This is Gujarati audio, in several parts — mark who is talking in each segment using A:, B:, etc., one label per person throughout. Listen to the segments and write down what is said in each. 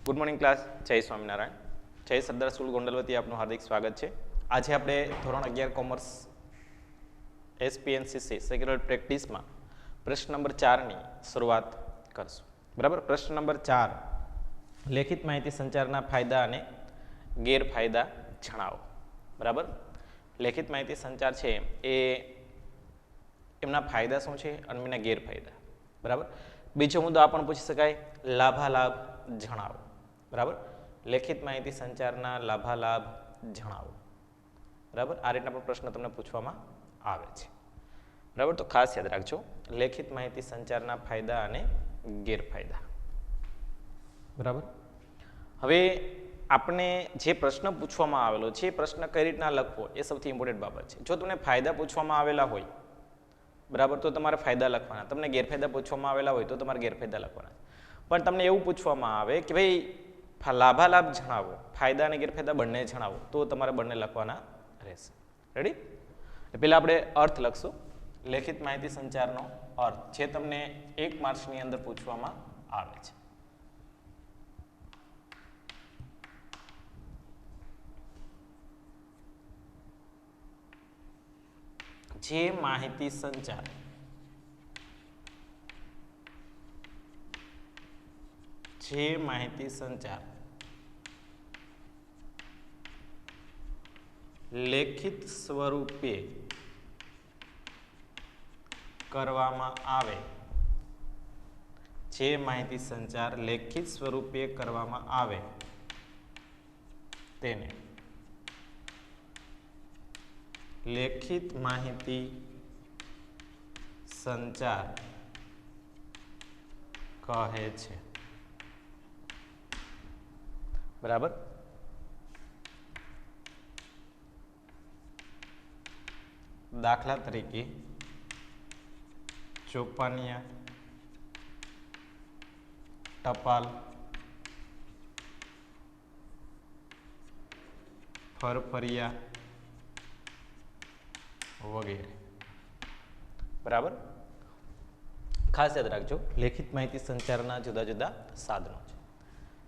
A: ગુડ મોર્નિંગ ક્લાસ, જય સ્વામિનારાયણ. જય સરદાર સ્કૂલ ગોંડલવતી આપનું હાર્દિક સ્વાગત છે. આજે આપણે ધોરણ 11 કોમર્સ એસપીએનસીસી સેક્યુલર પ્રેક્ટિસમાં પ્રશ્ન નંબર 4ની શરૂઆત કરશું. બરાબર. પ્રશ્ન નંબર 4, લેખિત માહિતી સંચારના ફાયદા અને ગેરફાયદા જણાવો. બરાબર. લેખિત માહિતી સંચાર છે એ એમના ફાયદા શું છે અને એમના ગેરફાયદા. બરાબર. બીજો મુદ્દો આ પણ પૂછી શકાય, લાભાલાભ જણાવો. બરાબર. લેખિત માહિતી સંચારના લાભાલાભ જણાવો. બરાબર. આ રીતના પણ પ્રશ્ન તમને પૂછવામાં આવે છે. બરાબર. તો ખાસ યાદ રાખજો, લેખિત માહિતી સંચારના ફાયદા અને ગેરફાયદા. બરાબર. હવે આપણે જે પ્રશ્ન પૂછવામાં આવેલો છે એ પ્રશ્ન કઈ રીતના લખવો એ સૌથી ઇમ્પોર્ટન્ટ બાબત છે. જો તમને ફાયદા પૂછવામાં આવેલા હોય, બરાબર, તો તમારે ફાયદા લખવાના. તમને ગેરફાયદા પૂછવામાં આવેલા હોય તો તમારે ગેરફાયદા લખવાના. પણ તમને એવું પૂછવામાં આવે કે ભાઈ લાભાલાભ જણાવો, ફાયદા અને ગેરફાયદા બંને જણાવો, તો તમારે બંને લખવાના રહેશે. રેડી? પહેલાં આપણે અર્થ લખશું. લેખિત માહિતી સંચારનો અર્થ જે તમને 1 માર્ક્સની અંદર પૂછવામાં આવે છે. જે માહિતી સંચાર લેખિત સ્વરૂપે કરવામાં આવે, જે માહિતી સંચાર લેખિત સ્વરૂપે કરવામાં આવે તેને લેખિત માહિતી સંચાર કહે છે. બરાબર. દાખલા તરીકે ચોપાનિયા, ટપાલ, ફરફરિયા વગેરે. બરાબર. ખાસ યાદ રાખજો, લેખિત માહિતી સંચારના જુદા જુદા સાધનો છે.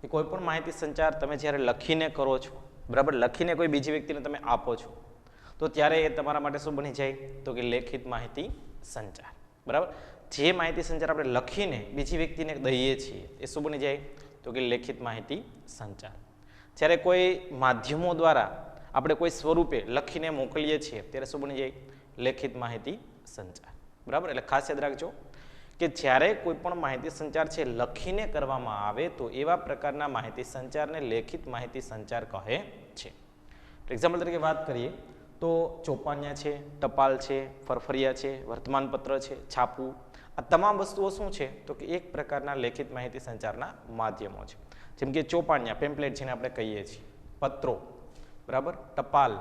A: એ કોઈ પણ માહિતી સંચાર તમે જ્યારે લખીને કરો છો, બરાબર, લખીને કોઈ બીજી વ્યક્તિને તમે આપો છો, તો ત્યારે એ તમારા માટે શું બની જાય? તો કે લેખિત માહિતી સંચાર. બરાબર. જે માહિતી સંચાર આપણે લખીને બીજી વ્યક્તિને દઈએ છીએ એ શું બની જાય? તો કે લેખિત માહિતી સંચાર. જ્યારે કોઈ માધ્યમો દ્વારા આપણે કોઈ સ્વરૂપે લખીને મોકલીએ છીએ ત્યારે શું બની જાય? લેખિત માહિતી સંચાર. બરાબર. એટલે ખાસ યાદ રાખજો કે જ્યારે કોઈ પણ માહિતી સંચાર છે લખીને કરવામાં આવે તો એવા પ્રકારના માહિતી સંચારને લેખિત માહિતી સંચાર કહે છે. એક્ઝામ્પલ તરીકે વાત કરીએ તો ચોપાનિયા છે, ટપાલ છે, ફરફરિયા છે, વર્તમાનપત્ર છે, છાપવું, આ તમામ વસ્તુઓ શું છે? તો કે એક પ્રકારના લેખિત માહિતી સંચારના માધ્યમો છે. જેમ કે ચોપાનિયા, પેમ્પલેટ જેને આપણે કહીએ છીએ, પત્રો, બરાબર, ટપાલ,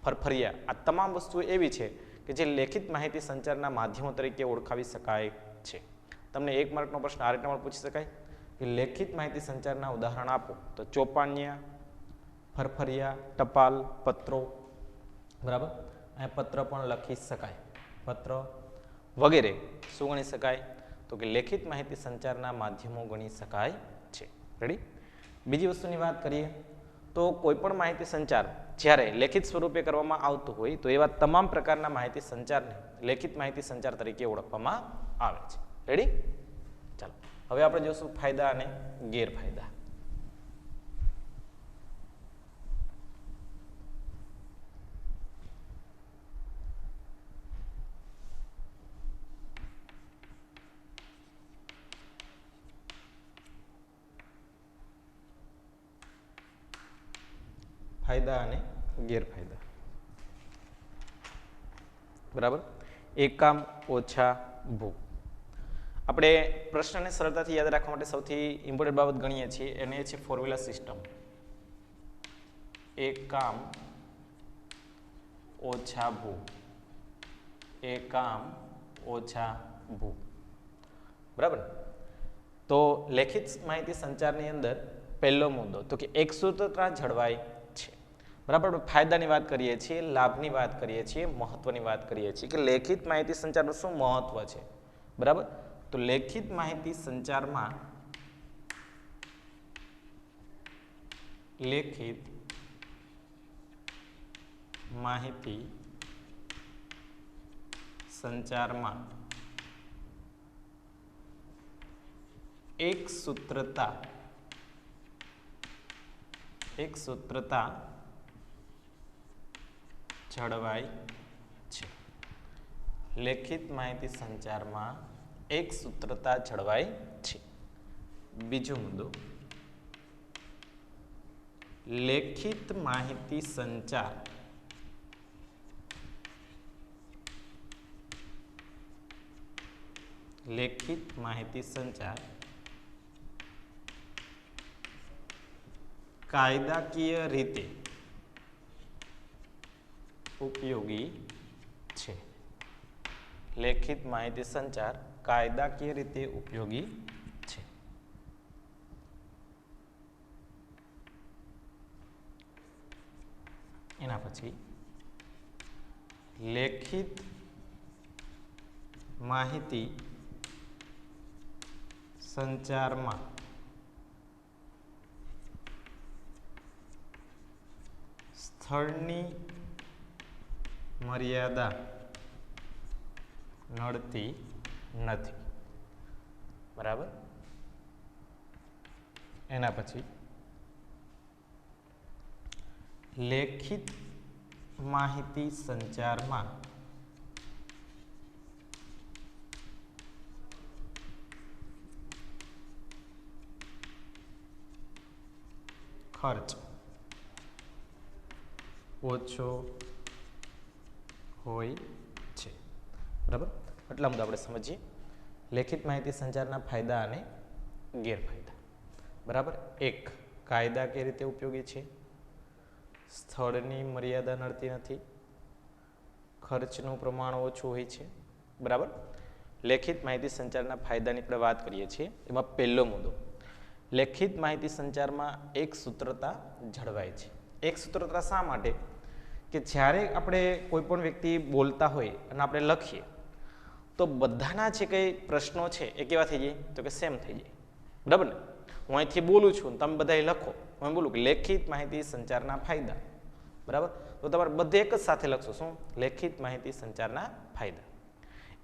A: ફરફરિયા, આ તમામ વસ્તુઓ એવી છે કે જે લેખિત માહિતી સંચારના માધ્યમો તરીકે ઓળખાવી શકાય છે. તમને 1 માર્કનો પ્રશ્ન આ રીતના પણ પૂછી શકાય કે લેખિત માહિતી સંચારના ઉદાહરણ આપો, તો ચોપાનિયા, ફરફરિયા, ટપાલ, પત્રો, બરાબર, અહીંયા પત્ર પણ લખી શકાય, પત્ર વગેરે શું ગણી શકાય? તો કે લેખિત માહિતી સંચારના માધ્યમો ગણી શકાય છે. રેડી? બીજી વસ્તુની વાત કરીએ તો કોઈ પણ માહિતી સંચાર જ્યારે લેખિત સ્વરૂપે કરવામાં આવતું હોય તો એવા તમામ પ્રકારના માહિતી સંચારને લેખિત માહિતી સંચાર તરીકે ઓળખવામાં આવે છે. રેડી? ચાલો હવે આપણે જોશું ફાયદા અને ગેરફાયદા. ફાયદા અને ગેરફાયદા. બરાબર. એકામ ઓછા ભૂ. આપણે પ્રશ્નને સરળતાથી યાદ રાખવા માટે સૌથી ઇમ્પોર્ટન્ટ બાબત ગણીએ છીએ એને છે ફોર્મ્યુલા સિસ્ટમ. એકામ ઓછા ભૂ, એકામ ઓછા ભૂ. બરાબર. તો લેખિત માહિતી સંચારની અંદર પહેલો મુદ્દો તો કે એકસૂત્રતા જળવાય છે. બરાબર. ફાયદાની વાત કરીએ છીએ, લાભની વાત કરીએ છીએ, મહત્વની વાત કરીએ છીએ કે લેખિત માહિતી સંચારનું શું મહત્વ છે. બરાબર. તો લેખિત માહિતી સંચારમાં લેખિત માહિતી સંચારમાં એક સૂત્રતા જળવાય છે. લેખિત માહિતી સંચારમાં એક સૂત્રતા જળવાય છે. બીજો મુદ્દો, લેખિત માહિતી સંચાર કાયદાકીય રીતે ઉપયોગી છે. લેખિત માહિતી સંચાર કાયદાકીય રીતે ઉપયોગી છે. એના પછી લેખિત માહિતી સંચારમાં સ્થળની મર્યાદા નડતી નથી. બરાબર. એના પછી લેખિત માહિતી સંચારમાં ખર્ચ ઓછો હોય છે. બરાબર. એટલા મુદ્દા આપણે સમજીએ લેખિત માહિતી સંચારના ફાયદા અને ગેરફાયદા. બરાબર. એક, કાયદાકીય રીતે ઉપયોગી છે, સ્થળની મર્યાદા નડતી નથી, ખર્ચનું પ્રમાણ ઓછું હોય છે. બરાબર. લેખિત માહિતી સંચારના ફાયદાની આપણે વાત કરીએ છીએ. એમાં પહેલો મુદ્દો, લેખિત માહિતી સંચારમાં એક સૂત્રતા જળવાય છે. એક સૂત્રતા શા માટે? કે જ્યારે આપણે કોઈ પણ વ્યક્તિ બોલતા હોય અને આપણે લખીએ તો બધાના જે કંઈ પ્રશ્નો છે એ કેવા થઈ જાય? તો કે સેમ થઈ જાય. બરાબર ને? હું અહીંથી બોલું છું, તમે બધા લખો, હું બોલું કે લેખિત માહિતી સંચારના ફાયદા. બરાબર. તો તમારે બધે એક જ સાથે લખશો. શું? લેખિત માહિતી સંચારના ફાયદા.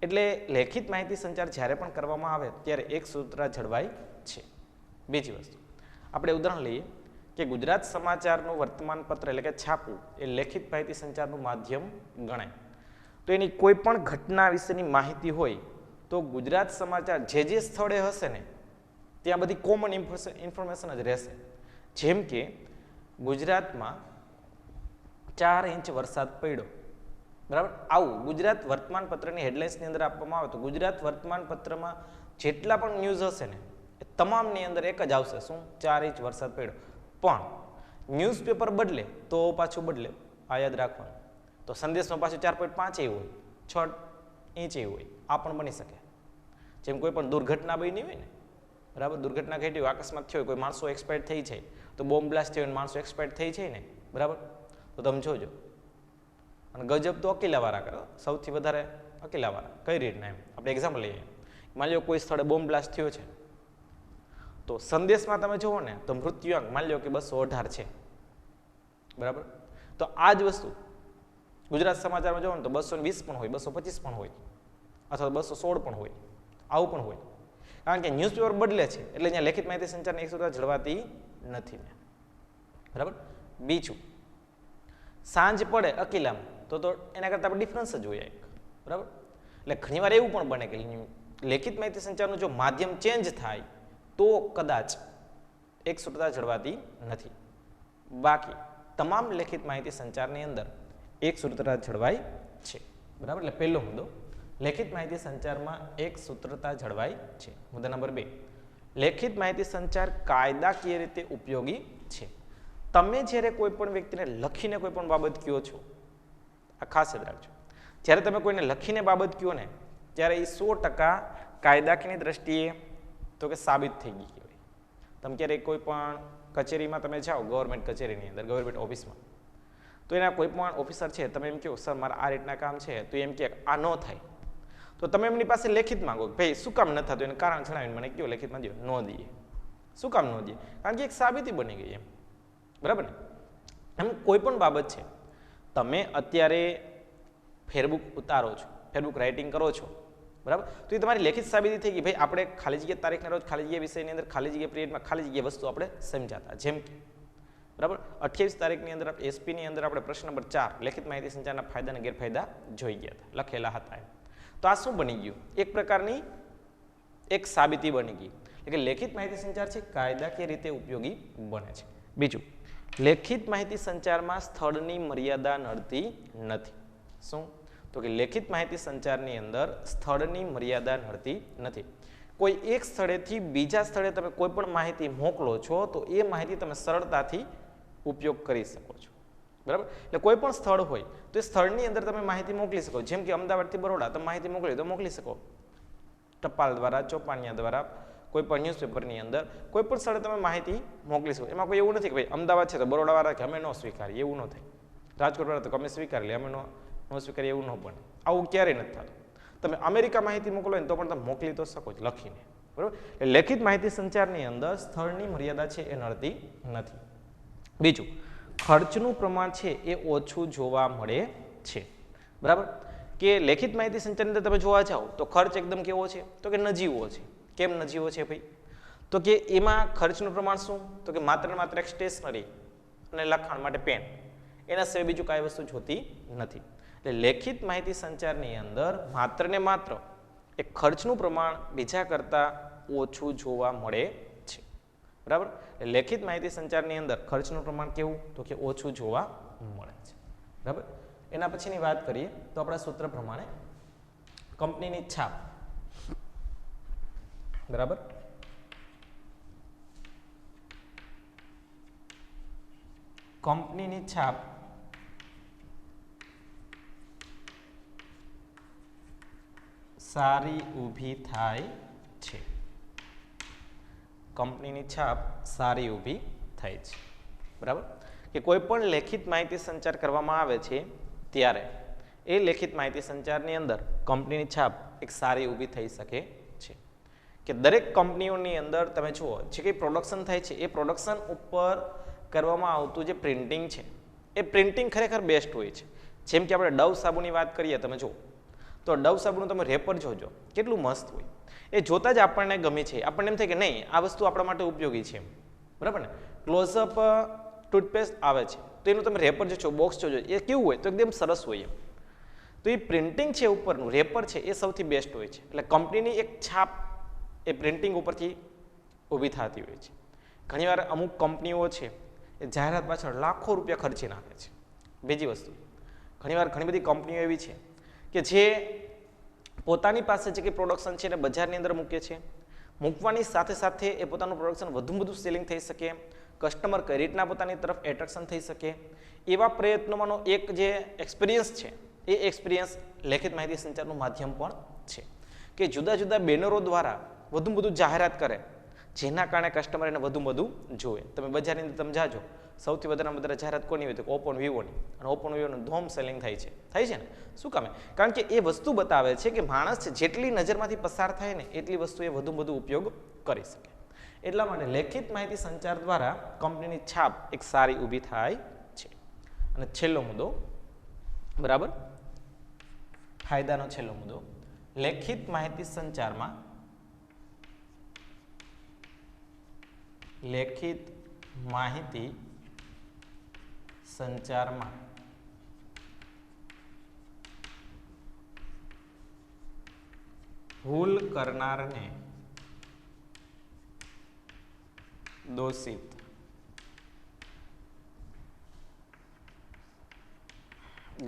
A: એટલે લેખિત માહિતી સંચાર જ્યારે પણ કરવામાં આવે ત્યારે એક સૂત્ર જળવાય છે. બીજી વસ્તુ, આપણે ઉદાહરણ લઈએ કે ગુજરાત સમાચારનું વર્તમાન પત્ર એટલે કે છાપવું એ લેખિત માહિતી સંચારનું માધ્યમ ગણાય. તો એની કોઈ પણ ઘટના વિશેની માહિતી હોય તો ગુજરાત સમાચાર જે સ્થળે હશે ને ત્યાં બધી કોમન ઇન્ફોર્મેશન જ રહેશે. જેમ કે ગુજરાતમાં 4 ઇંચ વરસાદ પડ્યો. બરાબર. આવું ગુજરાત વર્તમાન પત્રની હેડલાઇન્સની અંદર આપવામાં આવે તો ગુજરાત વર્તમાન પત્રમાં જેટલા પણ ન્યૂઝ હશે ને એ તમામની અંદર એક જ આવશે. શું? 4 ઇંચ વરસાદ પડ્યો. પણ ન્યૂઝપેપર બદલે તો પાછું બદલે. આ યાદ રાખવાનું. તો સંદેશમાં પાછું 4.5 હોય, 6 ઇંચ હોય. આ પણ બની શકે. જેમ કોઈ પણ દુર્ઘટના બની હોય ને, બરાબર, દુર્ઘટના ઘટી હોય, અકસ્માત થયો, કોઈ માણસો એક્સપાયર થઈ જાય, તો બોમ્બ બ્લાસ્ટ થયો માણસો એક્સપાયર થઈ જાય ને, બરાબર, તો તમે જોજો. અને ગજબ તો અકેલાવાળા કરો, સૌથી વધારે અકેલાવાળા. કઈ રીતના? એમ આપણે એક્ઝામ્પલ લઈએ. માની લો કોઈ સ્થળે બોમ્બ બ્લાસ્ટ થયો છે તો સંદેશમાં તમે જુઓ ને તો મૃત્યુઆંક માની લો કે 218 છે. બરાબર. તો આ જ વસ્તુ ગુજરાત સમાચારમાં જુઓ ને તો 220 પણ હોય, 225 પણ હોય, અથવા 216 પણ હોય. આવું પણ હોય. કારણ કે ન્યૂઝપેપર બદલે છે એટલે અહીંયા લેખિત માહિતી સંચારની એક સૂત્ર જળવાતી નથી. બરાબર. બીજું, સાંજ પડે અકીલામાં તો એના કરતાં આપણે ડિફરન્સ જ હોય એક. બરાબર. એટલે ઘણીવાર એવું પણ બને કે લેખિત માહિતી સંચારનું જો માધ્યમ ચેન્જ થાય તો કદાચ એક સૂત્રતા જળવાતી નથી. બાકી તમામ લેખિત માહિતી સંચારની અંદર એક સૂત્રતા જળવાય છે. બરાબર. એટલે પહેલો મુદ્દો, લેખિત માહિતી સંચારમાં એક સૂત્રતા જળવાય છે. મુદ્દા નંબર 2, લેખિત માહિતી સંચાર કાયદાકીય રીતે ઉપયોગી છે. તમે જ્યારે કોઈ પણ વ્યક્તિને લખીને કોઈ પણ બાબત કહો છો, આ ખાસ યાદ રાખજો, જ્યારે તમે કોઈને લખીને બાબત કહો ને ત્યારે એ 100% કાયદાકીયની દ્રષ્ટિએ તો કે સાબિત થઈ ગઈ કહેવાય. તમે ક્યારેક કોઈ પણ કચેરીમાં તમે જાઓ, ગવર્મેન્ટ કચેરીની અંદર, ગવર્મેન્ટ ઓફિસમાં, તો એના કોઈ પણ ઓફિસર છે, તમે એમ કહો સર મારા આ રીતના કામ છે, તો એમ કે આ ન થાય, તો તમે એમની પાસે લેખિત માંગો ભાઈ શું કામ ન થતું, એને કારણ જણાવીને મને કહો લેખિતમાં દો. ન દઈએ. શું કામ ન દઈએ? કારણ કે એક સાબિતી બની ગઈ એમ. બરાબર ને? એમ કોઈ પણ બાબત છે, તમે અત્યારે ફેરબુક ઉતારો છો, ફેરબુક રાઇટિંગ કરો છો, બરાબર, તો એ તમારી લેખિત સાબિતી થઈ ગઈ, ભાઈ આપણે ખાલી જગ્યા તારીખના રોજ ખાલી જગ્યા વિષયની અંદર ખાલી જગ્યા પીરિયડમાં ખાલી જગ્યા વસ્તુ આપણે સમજાતા. જેમ કે બરાબર 28 તારીખની અંદર એસપીની અંદર આપણે પ્રશ્ન નંબર 4 લેખિત માહિતી સંચારના ફાયદા અને ગેરફાયદા જોઈ ગયા હતા, લખેલા હતા એમ. તો આ શું બની ગયું? એક પ્રકારની એક સાબિતી બની ગઈ. એટલે કે લેખિત માહિતી સંચાર છે કાયદાકીય રીતે ઉપયોગી બને છે. બીજું, લેખિત માહિતી સંચારમાં સ્થળની મર્યાદા નડતી નથી. શું? તો કે લેખિત માહિતી સંચારની અંદર સ્થળની મર્યાદા નડતી નથી. કોઈ એક સ્થળેથી બીજા સ્થળે તમે કોઈ પણ માહિતી મોકલો છો તો એ માહિતી તમે સરળતાથી ઉપયોગ કરી શકો છો. બરાબર? એટલે કોઈ પણ સ્થળ હોય તો એ સ્થળની અંદર તમે માહિતી મોકલી શકો. જેમ કે અમદાવાદથી બરોડા તમે માહિતી મોકલી તો મોકલી શકો, ટપાલ દ્વારા, ચોપાનિયા દ્વારા, કોઈ પણ ન્યૂઝપેપરની અંદર કોઈ પણ સ્થળે તમે માહિતી મોકલી શકો. એમાં કોઈ એવું નથી કે ભાઈ અમદાવાદ છે તો બરોડાવાળા કે અમે ન સ્વીકારીએ, એવું ન થાય. રાજકોટવાળા તો અમે સ્વીકારી લે, અમે ન સ્વીકારીએ, એવું ન બને. આવું ક્યારેય નથી થતું. તમે અમેરિકા માહિતી મોકલો ને તો પણ તમે મોકલી તો શકો જ લખીને. બરાબર? એટલે લેખિત માહિતી સંચારની અંદર સ્થળની મર્યાદા છે એ નડતી નથી. બીજું, ખર્ચનું પ્રમાણ છે એ ઓછું જોવા મળે છે. બરાબર? કે લેખિત માહિતી સંચારની અંદર તમે જોવા જાઓ તો ખર્ચ એકદમ કેવો છે? તો કે નજીવો છે. કેમ નજીવો છે ભાઈ? તો કે એમાં ખર્ચનું પ્રમાણ શું? તો કે માત્ર ને માત્ર એક સ્ટેશનરી અને લખાણ માટે પેન, એના સિવાય બીજું કાંઈ વસ્તુ જોતી નથી. એટલે લેખિત માહિતી સંચારની અંદર માત્ર ને માત્ર એક ખર્ચનું પ્રમાણ બીજા કરતાં ઓછું જોવા મળે છે. બરાબર? એટલે લેખિત માહિતી સંચારની અંદર ખર્ચનું પ્રમાણ કેવું? તો કે ઓછું જોવા મળે છે. બરાબર? એના પછીની વાત કરીએ તો આપણા સૂત્ર પ્રમાણે કંપનીની છાપ, બરાબર, કંપનીની છાપ સારી ઊભી થાય છે. કંપનીની છાપ સારી ઊભી થાય છે. બરાબર? કે કોઈ પણ લેખિત માહિતી સંચાર કરવામાં આવે છે ત્યારે એ લેખિત માહિતી સંચારની અંદર કંપનીની છાપ એક સારી ઊભી થઈ શકે છે. કે દરેક કંપનીઓની અંદર તમે જુઓ જે કંઈ પ્રોડક્શન થાય છે એ પ્રોડક્શન ઉપર કરવામાં આવતું જે પ્રિન્ટિંગ છે એ પ્રિન્ટિંગ ખરેખર બેસ્ટ હોય છે. જેમ કે આપણે ડવ સાબુની વાત કરીએ, તમે જુઓ તો ડવ સાબુનું તમે રેપર જોજો કેટલું મસ્ત હોય. એ જોતાં જ આપણને ગમે છે, આપણને એમ થાય કે નહીં આ વસ્તુ આપણા માટે ઉપયોગી છે. બરાબર ને? ક્લોઝઅપ ટૂથપેસ્ટ આવે છે તો એનું તમે રેપર જોજો, બોક્સ જોજો, એ કેવું હોય તો એકદમ સરસ હોય એમ. તો એ પ્રિન્ટિંગ છે ઉપરનું રેપર છે એ સૌથી બેસ્ટ હોય છે. એટલે કંપનીની એક છાપ એ પ્રિન્ટિંગ ઉપરથી ઊભી થતી હોય છે. ઘણીવાર અમુક કંપનીઓ છે એ જાહેરાત પાછળ લાખો રૂપિયા ખર્ચી નાખે છે. બીજી વસ્તુ, ઘણીવાર ઘણી બધી કંપનીઓ એવી છે કે જે પોતાની પાસે જે કંઈ પ્રોડક્શન છે એને બજારની અંદર મૂકે છે. મૂકવાની સાથે સાથે એ પોતાનું પ્રોડક્શન વધુમાં વધુ સેલિંગ થઈ શકે, કસ્ટમર કઈ રીતના પોતાની તરફ એટ્રેક્શન થઈ શકે, એવા પ્રયત્નોમાંનો એક જે એક્સપિરિયન્સ છે એ એક્સપિરિયન્સ લેખિત માહિતી સંચારનું માધ્યમ પણ છે. કે જુદા જુદા બેનરો દ્વારા વધુ વધુ જાહેરાત કરે જેના કારણે કસ્ટમર એને વધુ વધુ જોવે. તમે બજારની અંદર તમે જાજો, સૌથી વધારે જાહેરાત કોની હોય તો ઓપન વિવોની, અને ઓપન વિવોનું ધોમ સેલિંગ થાય છે ને? શું કામે? કારણ કે એ વસ્તુ બતાવે છે કે માણસ જેટલી નજરમાંથી પસાર થાય ને એટલી વસ્તુ એ વધુ ઉપયોગ કરી શકે. એટલા માટે લેખિત માહિતી સંચાર દ્વારા કંપનીની છાપ એક સારી ઊભી થાય છે. અને છેલ્લો મુદ્દો, બરાબર, ફાયદાનો છેલ્લો મુદ્દો, લેખિત માહિતી સંચારમાં લેખિત માહિતી સંચારમાં ભૂલ કરનારને દોષિત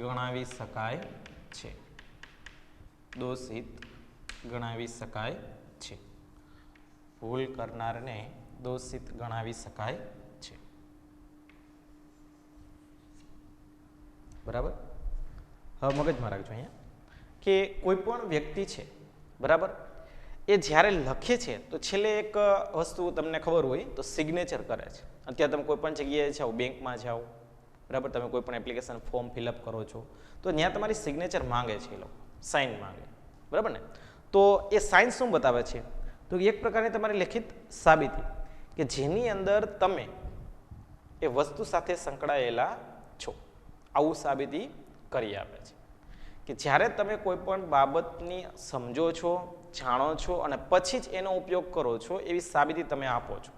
A: ગણાવી શકાય છે. દોષિત ગણાવી શકાય છે. ભૂલ કરનારને દોષિત ગણાવી શકાય છે. બરાબર? હવે મગજમાં રાખજો અહીંયા કે કોઈ પણ વ્યક્તિ છે, બરાબર, એ જ્યારે લખે છે તો છેલ્લે એક વસ્તુ તમને ખબર હોય તો સિગ્નેચર કરે છે. અત્યારે તમે કોઈ પણ જગ્યાએ જાઓ, બેંકમાં જાઓ, બરાબર, તમે કોઈ પણ એપ્લિકેશન ફોર્મ ફિલઅપ કરો છો તો ત્યાં તમારી સિગ્નેચર માંગે છે, એ લોકો સાઇન માંગે, બરાબર ને? તો એ સાઇન શું બતાવે છે? તો એક પ્રકારની તમારી લેખિત સાબિતી કે જેની અંદર તમે એ વસ્તુ સાથે સંકળાયેલા છો, આવું સાબિતી કરી આપે છે કે જ્યારે તમે કોઈ પણ બાબતની સમજો છો, જાણો છો અને પછી જ એનો ઉપયોગ કરો છો એવી સાબિતી તમે આપો છો.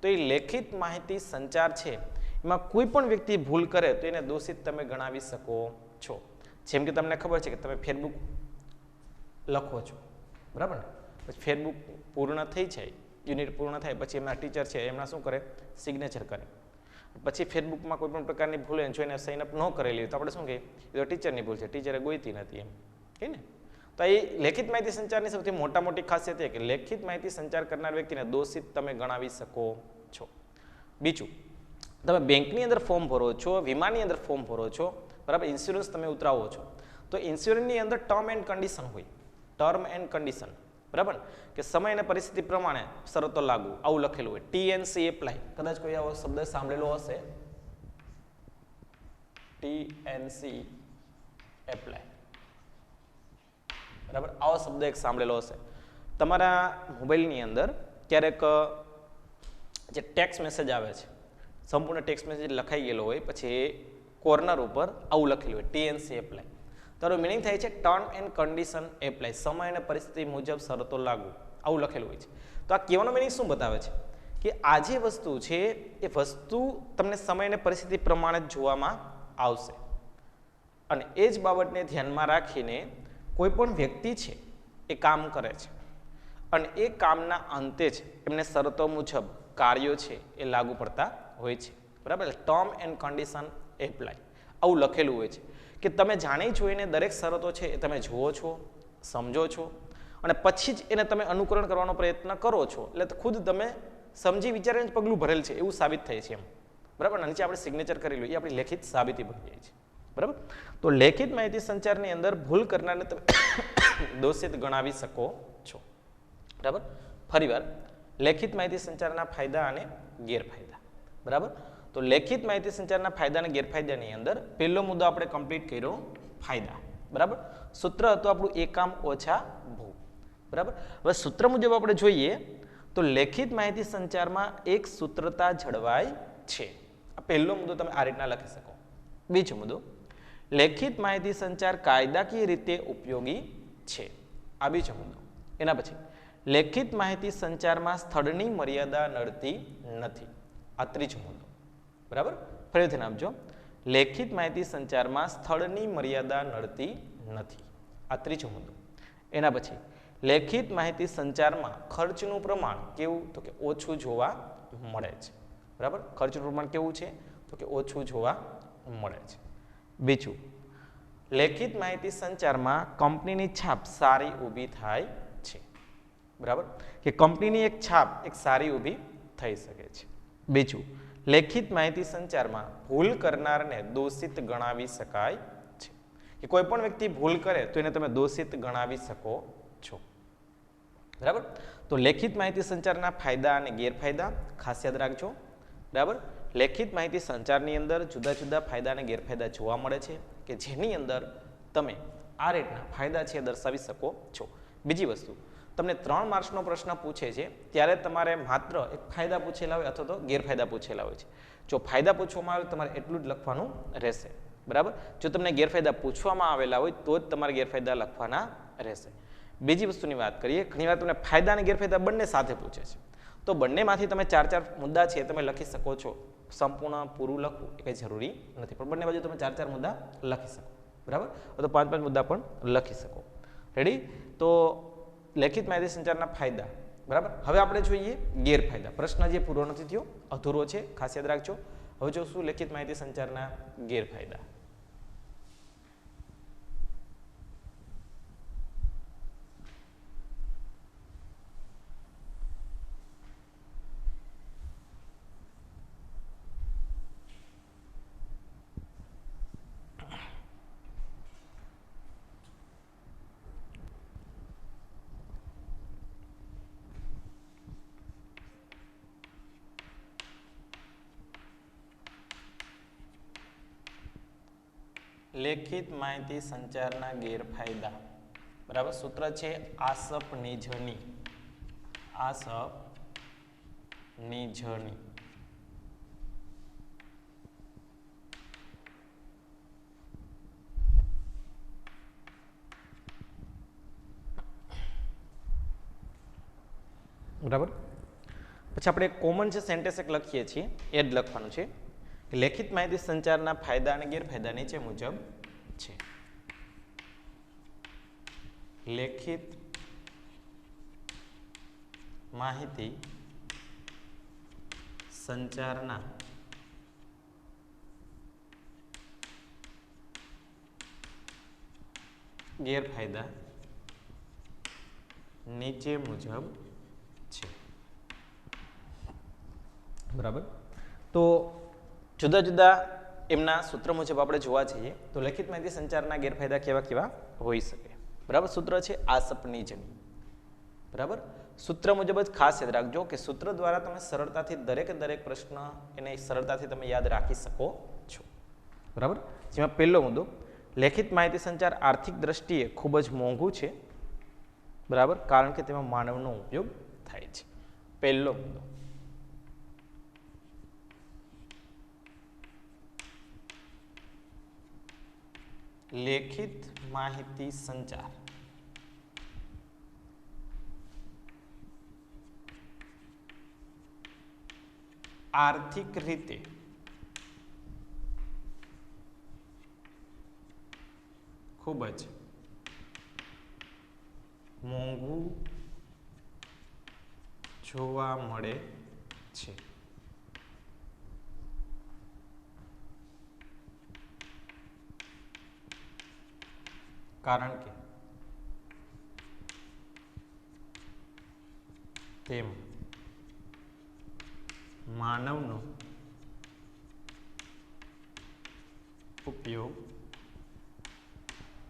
A: તો એ લેખિત માહિતી સંચાર છે એમાં કોઈ પણ વ્યક્તિ ભૂલ કરે તો એને દોષિત તમે ગણાવી શકો છો. જેમ કે તમને ખબર છે કે તમે ફેસબુક લખો છો, બરાબર ને, પછી ફેસબુક પૂર્ણ થઈ જાય, યુનિટ પૂર્ણ થાય પછી એમના ટીચર છે એમના શું કરે, સિગ્નેચર કરે. પછી ફેસબુકમાં કોઈ પણ પ્રકારની ભૂલ હોય જોઈને સાઇન અપ ન કરેલી હોય તો આપણે શું કહીએ, એ તો ટીચરની ભૂલ છે, ટીચરે ગોઈતી નથી એમ કહે ને. તો એ લેખિત માહિતી સંચારની સૌથી મોટી ખાસિયત એ કે લેખિત માહિતી સંચાર કરનાર વ્યક્તિને દોષિત તમે ગણાવી શકો છો. બીજું, તમે બેંકની અંદર ફોર્મ ભરો છો, વીમાની અંદર ફોર્મ ભરો છો, બરાબર, ઇન્સ્યોરન્સ તમે ઉતરાવો છો, તો ઇન્સ્યોરન્સની અંદર ટર્મ એન્ડ કન્ડિશન હોય, ટર્મ એન્ડ કન્ડિશન, બરાબર, કે સમય અને પરિસ્થિતિ પ્રમાણે શરતો લાગુ આવું લખેલું હોય. TNC એપ્લાય, કદાચ કોઈ આવો શબ્દ સાંભળેલો હશે, TNC એપ્લાય, બરાબર, આવો શબ્દ એક સાંભળેલો હશે. તમારા મોબાઈલની અંદર ક્યારેક જે ટેક્સ્ટ મેસેજ આવે છે, સંપૂર્ણ ટેક્સ્ટ મેસેજ લખાઈ ગયેલો હોય, પછી કોર્નર ઉપર આવું લખેલું હોય TNC એપ્લાય. તારો મિનિંગ થાય છે ટર્મ એન્ડ કન્ડિશન એપ્લાય, સમય અને પરિસ્થિતિ મુજબ શરતો લાગુ આવું લખેલું હોય છે. તો આ કહેવાનો મિનિંગ શું બતાવે છે કે આ જે વસ્તુ છે એ વસ્તુ તમને સમય અને પરિસ્થિતિ પ્રમાણે જ જોવામાં આવશે અને એ જ બાબતને ધ્યાનમાં રાખીને કોઈ પણ વ્યક્તિ છે એ કામ કરે છે અને એ કામના અંતે જ એમને શરતો મુજબ કાર્યો છે એ લાગુ પડતા હોય છે, બરાબર. ટર્મ એન્ડ કન્ડિશન એપ્લાય આવું લખેલું હોય છે કે તમે જાણી જોઈને દરેક શરતો છે એ તમે જુઓ છો, સમજો છો અને પછી જ એને તમે અનુકરણ કરવાનો પ્રયત્ન કરો છો, એટલે ખુદ તમે સમજી વિચારીને પગલું ભરેલ છે એવું સાબિત થાય છે એમ, બરાબર. નીચે આપણે સિગ્નેચર કરેલું એ આપણી લેખિત સાબિતી બની જાય છે, બરાબર. તો લેખિત માહિતી સંચારની અંદર ભૂલ કરનારને તમે દોષિત ગણાવી શકો છો, બરાબર. ફરીવાર લેખિત માહિતી સંચારના ફાયદા અને ગેરફાયદા, બરાબર. તો લેખિત માહિતી સંચારના ફાયદા અને ગેરફાયદાની અંદર પહેલો મુદ્દો આપણે કમ્પ્લીટ કર્યો, ફાયદા, બરાબર. સૂત્ર હતું આપણું એકામ ઓછા ભૂ, બરાબર. હવે સૂત્ર મુજબ આપણે જોઈએ તો લેખિત માહિતી સંચારમાં એક સૂત્રતા જળવાય છે. આ પહેલો મુદ્દો તમે આ રીતના લખી શકો. બીજો મુદ્દો, લેખિત માહિતી સંચાર કાયદાકીય રીતે ઉપયોગી છે. આ બીજો મુદ્દો. એના પછી લેખિત માહિતી સંચારમાં સ્થળની મર્યાદા નડતી નથી. આ ત્રીજો મુદ્દો, બરાબર. ફરીથી આપજો, લેખિત માહિતી સંચારમાં સ્થળની મર્યાદા નડતી નથી. આ ત્રીજો મુદ્દો. એના પછી લેખિત માહિતી સંચારમાં ખર્ચનું પ્રમાણ કેવું, તો કે ઓછું જોવા મળે છે, બરાબર. ખર્ચનું પ્રમાણ કેવું છે, તો કે ઓછું જોવા મળે છે. બીજું, લેખિત માહિતી સંચારમાં કંપનીની છાપ સારી ઊભી થાય છે, બરાબર, કે કંપનીની એક છાપ એક સારી ઊભી થઈ શકે છે. બીજું, લેખિત માહિતી સંચારમાં ભૂલ કરનારને દોષિત ગણાવી શકાય છે, કે કોઈ પણ વ્યક્તિ ભૂલ કરે તો એને તમે દોષિત ગણાવી શકો છો, બરાબર. તો લેખિત માહિતી સંચારના ફાયદા અને ગેરફાયદા ખાસ યાદ રાખજો, બરાબર. લેખિત માહિતી સંચારની અંદર જુદા જુદા ફાયદા અને ગેરફાયદા જોવા મળે છે કે જેની અંદર તમે આ રીતના ફાયદા છે દર્શાવી શકો છો. બીજી વસ્તુ, તમને 3 માર્ક્સનો પ્રશ્ન પૂછે છે ત્યારે તમારે માત્ર એક ફાયદા પૂછેલા હોય અથવા તો ગેરફાયદા પૂછેલા હોય છે. જો ફાયદા પૂછવામાં આવે તમારે એટલું જ લખવાનું રહેશે, બરાબર. જો તમને ગેરફાયદા પૂછવામાં આવેલા હોય તો જ તમારે ગેરફાયદા લખવાના રહેશે. બીજી વસ્તુની વાત કરીએ, ઘણીવાર તમને ફાયદા અને ગેરફાયદા બંને સાથે પૂછે છે, તો બંનેમાંથી તમે 4-4 મુદ્દા છે તમે લખી શકો છો. સંપૂર્ણ પૂરું લખવું એ કંઈ જરૂરી નથી, પણ બંને બાજુ તમે 4-4 મુદ્દા લખી શકો, બરાબર. તો 5-5 મુદ્દા પણ લખી શકો. રેડી. તો લેખિત માહિતી સંચારના ફાયદા, બરાબર. હવે આપણે જોઈએ ગેરફાયદા. પ્રશ્ન જે પૂરો નથી થયો, અધૂરો છે, ખાસ યાદ રાખજો. હવે જોશું લેખિત માહિતી સંચારના ગેરફાયદા. લેખિત માહિતી સંચારના ગેરફાયદા, બરાબર. સૂત્ર છે આસપ નિજની, આસપ નિજની. બરાબર. પછી આપણે કોમન જે સેન્ટેન્સ એક લખીએ છીએ એ જ લખવાનું છે. લેખિત માહિતી સંચારના ફાયદા અને ગેરફાયદા નીચે મુજબ છે. લેખિત માહિતી સંચારના ગેરફાયદા નીચે મુજબ છે. બરાબર. તો જુદા જુદા એમના સૂત્ર મુજબ આપણે જોવા જઈએ તો લેખિત માહિતી સંચારના ગેરફાયદા કેવા કેવા હોઈ શકે. બરાબર. સૂત્ર છે આસપની જમી. બરાબર. સૂત્ર મુજબ જ ખાસ યાદ રાખજો કે સૂત્ર દ્વારા તમે સરળતાથી દરેક પ્રશ્ન એને સરળતાથી તમે યાદ રાખી શકો છો. બરાબર. જેમાં પહેલો મુદ્દો, લેખિત માહિતી સંચાર આર્થિક દ્રષ્ટિએ ખૂબ જ મોંઘું છે. બરાબર. કારણ કે તેમાં માનવનો ઉપયોગ થાય છે. પહેલો મુદ્દો. લેખિત માહિતી સંચાર આર્થિક રીતે ખૂબ જ મોંઘું જોવા મળે છે. કારણ કે તેમ માનવનો ઉપયોગ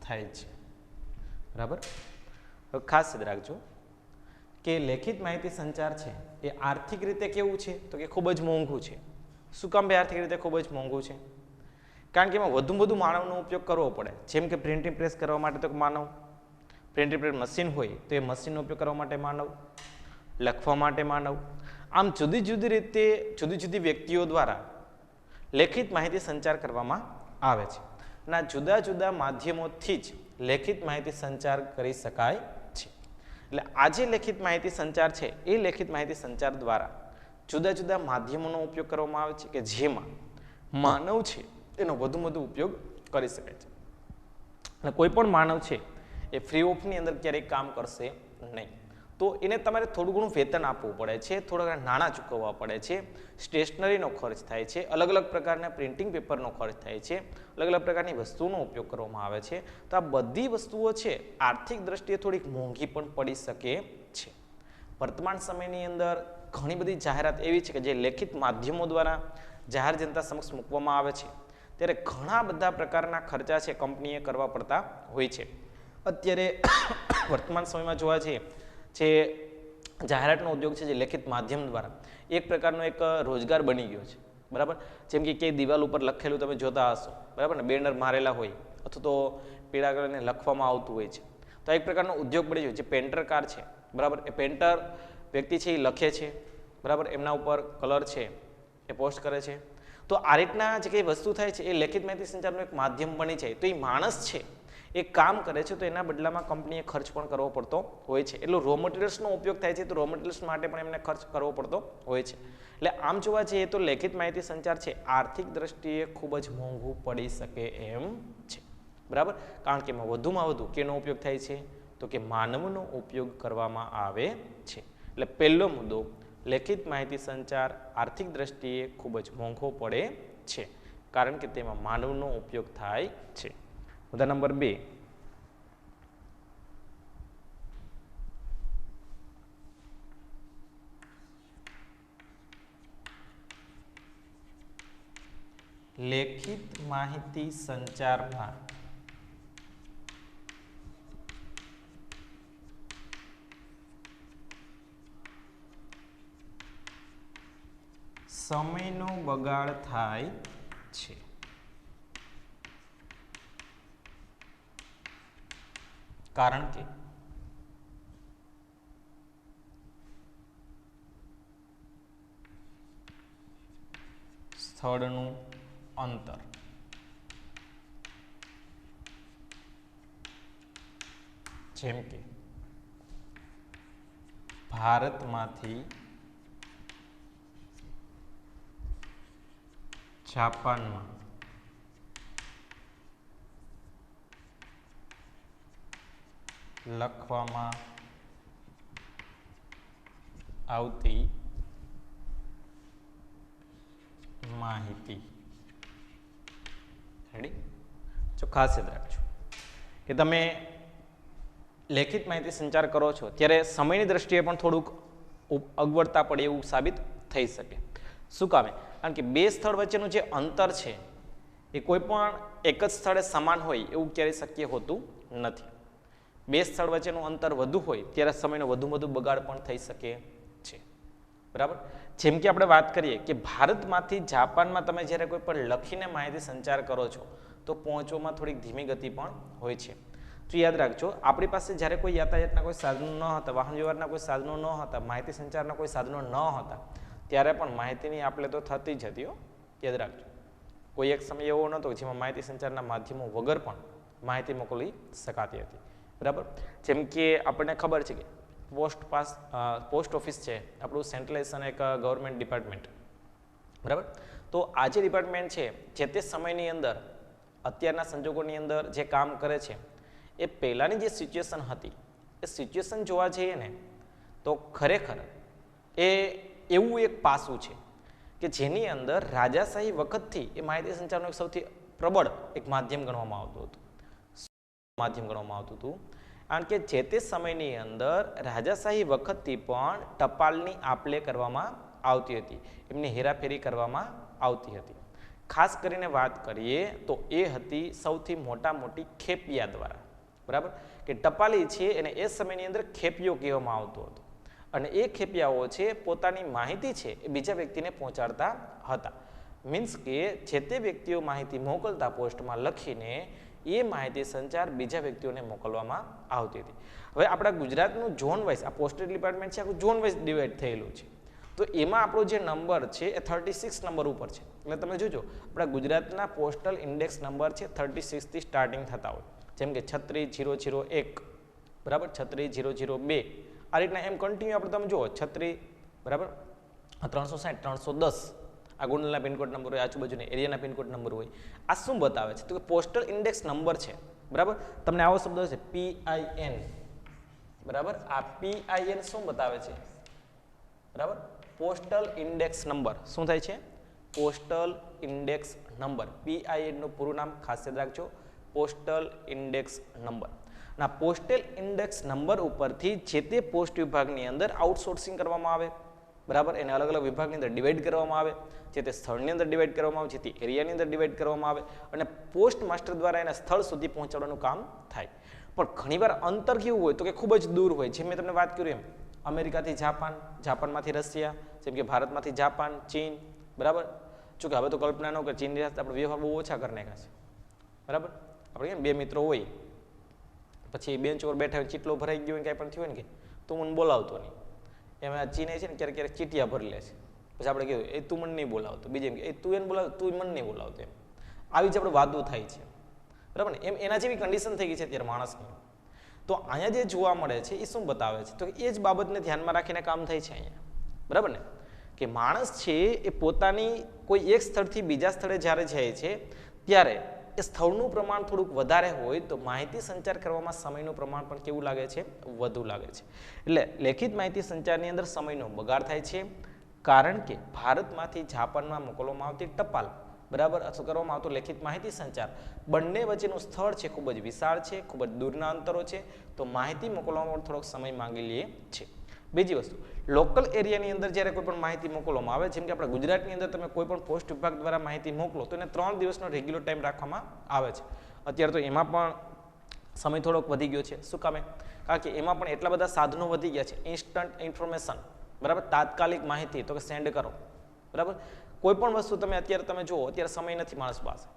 A: થાય છે. બરાબર. હવે ખાસ યાદ રાખજો કે લેખિત માહિતી સંચાર છે એ આર્થિક રીતે કેવું છે તો કે ખૂબ જ મોંઘું છે. શું કામ ભાઈ આર્થિક રીતે ખૂબ જ મોંઘું છે? કારણ કે એમાં વધુમાં વધુ માનવનો ઉપયોગ કરવો પડે. જેમ કે પ્રિન્ટિંગ પ્રેસ કરવા માટે તો માનવ, પ્રિન્ટિંગ પ્રેસ મશીન હોય તો એ મશીનનો ઉપયોગ કરવા માટે માનવ, લખવા માટે માનવ. આમ જુદી જુદી રીતે જુદી જુદી વ્યક્તિઓ દ્વારા લેખિત માહિતી સંચાર કરવામાં આવે છે. ના જુદા જુદા માધ્યમોથી જ લેખિત માહિતી સંચાર કરી શકાય છે. એટલે આજે લેખિત માહિતી સંચાર છે એ લેખિત માહિતી સંચાર દ્વારા જુદા જુદા માધ્યમોનો ઉપયોગ કરવામાં આવે છે કે જેમાં માનવ છે એનો વધુ ઉપયોગ કરી શકાય છે. અને કોઈ પણ માનવ છે એ ફ્રી ઓફની અંદર ક્યારેય કામ કરશે નહીં. તો એને તમારે થોડું ઘણું વેતન આપવું પડે છે, થોડા ઘણા નાણાં ચૂકવવા પડે છે, સ્ટેશનરીનો ખર્ચ થાય છે, અલગ અલગ પ્રકારના પ્રિન્ટિંગ પેપરનો ખર્ચ થાય છે, અલગ અલગ પ્રકારની વસ્તુઓનો ઉપયોગ કરવામાં આવે છે. તો આ બધી વસ્તુઓ છે આર્થિક દ્રષ્ટિએ થોડીક મોંઘી પણ પડી શકે છે. વર્તમાન સમયની અંદર ઘણી બધી જાહેરાત એવી છે કે જે લેખિત માધ્યમો દ્વારા જાહેર જનતા સમક્ષ મૂકવામાં આવે છે ત્યારે ઘણા બધા પ્રકારના ખર્ચા છે કંપનીએ કરવા પડતા હોય છે. અત્યારે વર્તમાન સમયમાં જોવા જઈએ જે જાહેરાતનો ઉદ્યોગ છે જે લેખિત માધ્યમ દ્વારા એક પ્રકારનો એક રોજગાર બની ગયો છે. બરાબર. જેમ કે ક્યાંય દિવાલ ઉપર લખેલું તમે જોતા હશો, બરાબર ને, બેનર મારેલા હોય અથવા તો પીળા કલરને લખવામાં આવતું હોય છે. તો એક પ્રકારનો ઉદ્યોગ બની ગયો જે પેન્ટર કાર છે. બરાબર. એ પેન્ટર વ્યક્તિ છે એ લખે છે, બરાબર, એમના ઉપર કલર છે એ પોસ્ટ કરે છે. તો આ રીતના જે કંઈ વસ્તુ થાય છે એ લેખિત માહિતી સંચારનું એક માધ્યમ બની જાય. તો એ માણસ છે એ કામ કરે છે તો એના બદલામાં કંપનીએ ખર્ચ પણ કરવો પડતો હોય છે. એટલું રો મટીરિયલ્સનો ઉપયોગ થાય છે તો રો મટીરિયલ્સ માટે પણ એમને ખર્ચ કરવો પડતો હોય છે. એટલે આમ જોવા જઈએ તો લેખિત માહિતી સંચાર છે આર્થિક દ્રષ્ટિએ ખૂબ જ મોંઘું પડી શકે એમ છે. બરાબર. કારણ કે એમાં વધુમાં વધુ કેનો ઉપયોગ થાય છે તો કે માનવનો ઉપયોગ કરવામાં આવે છે. એટલે પહેલો મુદ્દો, લેખિત માહિતી સંચાર આર્થિક દ્રષ્ટિએ ખૂબ જ મોંઘો પડે છે કારણ કે તેમાં માનવનો ઉપયોગ થાય છે. મુદ્દા નંબર 2, લેખિત માહિતી સંચારમાં સમયનો બગાડ થાય છે. કારણ કે સ્થળનું અંતર, જેમ કે ભારતમાંથી જાપાનમાં લખવામાં આવતી માહિતી. રેડી? જો ખાસ યાદ રાખજો કે તમે લેખિત માહિતી સંચાર કરો છો ત્યારે સમયની દ્રષ્ટિએ પણ થોડુંક અગવડતા પડે એવું સાબિત થઈ શકે. શું કામે? કારણ કે બે સ્થળ વચ્ચેનું જે અંતર છે એ કોઈ પણ એક જ સ્થળે સમાન હોય એવું ક્યારેય શક્ય હોતું નથી. બે સ્થળ વચ્ચેનું અંતર વધુ હોય ત્યારે સમયનો વધુ બગાડ પણ થઈ શકે છે. બરાબર? જેમ કે આપણે વાત કરીએ કે ભારતમાંથી જાપાનમાં તમે જ્યારે કોઈ પણ લખીને માહિતી સંચાર કરો છો તો પહોંચવામાં થોડીક ધીમી ગતિ પણ હોય છે. તો યાદ રાખજો, આપણી પાસે જ્યારે કોઈ યાતાયાતના કોઈ સાધનો ન હતા, વાહન વ્યવહારના કોઈ સાધનો ન હતા, માહિતી સંચારના કોઈ સાધનો ન હતા, ત્યારે પણ માહિતીની આપલે તો થતી જ હતી. યાદ રાખજો, કોઈ એક સમય એવો નહોતો જેમાં માહિતી સંચારના માધ્યમો વગર પણ માહિતી મોકલી શકાતી હતી. બરાબર? જેમ કે આપણને ખબર છે કે પોસ્ટ ઓફિસ છે આપણું સેન્ટ્રલાઇઝેશન એક ગવર્મેન્ટ ડિપાર્ટમેન્ટ. બરાબર? તો આ જે ડિપાર્ટમેન્ટ છે જે તે સમયની અંદર અત્યારના સંજોગોની અંદર જે કામ કરે છે એ પહેલાંની જે સિચ્યુએશન હતી એ સિચ્યુએશન જોવા જઈએ ને તો ખરેખર એ એવું એક પાસું છે કે જેની અંદર રાજાશાહી વખતથી એ માહિતી સંચારનું એક સૌથી પ્રબળ એક માધ્યમ ગણવામાં આવતું હતું. કારણ કે જે તે સમયની અંદર રાજાશાહી વખતથી પણ ટપાલની આપલે કરવામાં આવતી હતી, એમની હેરાફેરી કરવામાં આવતી હતી. ખાસ કરીને વાત કરીએ તો એ હતી સૌથી મોટી ખેપિયા દ્વારા. બરાબર? કે ટપાલી છે એને એ સમયની અંદર ખેપિયો કહેવામાં આવતો હતો અને એ ખેપિયાઓ છે પોતાની માહિતી છે એ બીજા વ્યક્તિને પહોંચાડતા હતા. મીન્સ કે જે તે વ્યક્તિઓ માહિતી મોકલતા પોસ્ટમાં લખીને એ માહિતી સંચાર બીજા વ્યક્તિઓને મોકલવામાં આવતી હતી. હવે આપણા ગુજરાતનું ઝોન વાઇઝ આ પોસ્ટલ ડિપાર્ટમેન્ટ છે આખું ઝોન વાઇઝ ડિવાઈડ થયેલું છે. તો એમાં આપણો જે નંબર છે એ 36 નંબર ઉપર છે. એટલે તમે જોજો આપણા ગુજરાતના પોસ્ટલ ઇન્ડેક્સ નંબર છે 36 થી સ્ટાર્ટિંગ થતા હોય. જેમ કે 36001, બરાબર, 36002, આ રીતના એમ કન્ટિન્યુ આપણે તમે જુઓ 36, બરાબર, 360, 310 આ ગોંડલના પિનકોડ નંબર હોય, આજુબાજુના એરિયાના પિનકોડ નંબર હોય. આ શું બતાવે છે? તો કે પોસ્ટલ ઇન્ડેક્સ નંબર છે. બરાબર? તમને આવો શબ્દ છે PIN. બરાબર? આ PIN શું બતાવે છે? બરાબર? Postal index number. શું થાય છે? Postal index number. PIN નું પૂરું નામ ખાસ યાદ રાખજો, પોસ્ટલ ઇન્ડેક્સ નંબર. ના પોસ્ટલ ઇન્ડેક્સ નંબર ઉપરથી જે તે પોસ્ટ વિભાગની અંદર આઉટસોર્સિંગ કરવામાં આવે. બરાબર? એને અલગ અલગ વિભાગની અંદર ડિવાઈડ કરવામાં આવે, જે તે સ્થળની અંદર ડિવાઈડ કરવામાં આવે, જે તે એરિયાની અંદર ડિવાઈડ કરવામાં આવે અને પોસ્ટ માસ્ટર દ્વારા એના સ્થળ સુધી પહોંચાડવાનું કામ થાય. પણ ઘણીવાર અંતર કેવું હોય તો કે ખૂબ જ દૂર હોય. જેમ મેં તમને વાત કરી એમ અમેરિકાથી જાપાન, જાપાનમાંથી રશિયા, જેમ કે ભારતમાંથી જાપાન, ચીન. બરાબર? જોકે હવે તો કલ્પના ન કરે, ચીનની સાથે આપણે વ્યવહાર બહુ ઓછા કરી નાખ્યા છે. બરાબર? આપણે કેમ બે મિત્રો હોય પછી બેન્ચ ઉપર બેઠા હોય, ચીટલો ભરાઈ ગયો હોય કાંઈ પણ થયું હોય ને કે તું મને બોલાવતો નહીં. એમાં ચીને છે ને ક્યારેક ચીટિયા ભરી લે છે. પછી આપણે કહેવું એ તું મને નહીં બોલાવતો, બીજે એમ કે એ તું એને બોલાવ, તું મને નહીં બોલાવતો. એમ આવી જ આપણે વાતો થાય છે. બરાબર ને? એમ એના જેવી કન્ડિશન થઈ ગઈ છે અત્યારે માણસની. તો અહીંયા જે જોવા મળે છે એ શું બતાવે છે? તો એ જ બાબતને ધ્યાનમાં રાખીને કામ થાય છે અહીંયા. બરાબર ને? કે માણસ છે એ પોતાની કોઈ એક સ્થળથી બીજા સ્થળે જ્યારે જાય છે ત્યારે એ સ્થળનું પ્રમાણ થોડુંક વધારે હોય તો માહિતી સંચાર કરવામાં સમયનું પ્રમાણ પણ કેવું લાગે છે? વધુ લાગે છે. એટલે લેખિત માહિતી સંચારની અંદર સમયનો બગાડ થાય છે કારણ કે ભારતમાંથી જાપાનમાં મોકલવામાં આવતી ટપાલ, બરાબર, અથવા કરવામાં આવતો લેખિત માહિતી સંચાર બંને વચ્ચેનું સ્થળ છે ખૂબ જ વિશાળ છે, ખૂબ જ દૂરના અંતરો છે, તો માહિતી મોકલવામાં થોડોક સમય માંગી લે છે. બીજી વસ્તુ, લોકલ એરિયાની અંદર જ્યારે કોઈ પણ માહિતી મોકલવામાં આવે, જેમ કે આપણા ગુજરાતની અંદર તમે કોઈ પણ પોસ્ટ વિભાગ દ્વારા માહિતી મોકલો તો એને 3 દિવસનો રેગ્યુલર ટાઈમ રાખવામાં આવે છે. અત્યારે તો એમાં પણ સમય થોડોક વધી ગયો છે. શું કામે? કારણ કે એમાં પણ એટલા બધા સાધનો વધી ગયા છે. ઇન્સ્ટન્ટ ઇન્ફોર્મેશન, બરાબર, તાત્કાલિક માહિતી તો કે સેન્ડ કરો. બરાબર? કોઈ પણ વસ્તુ તમે અત્યારે જુઓ, અત્યારે સમય નથી માણસ પાસે,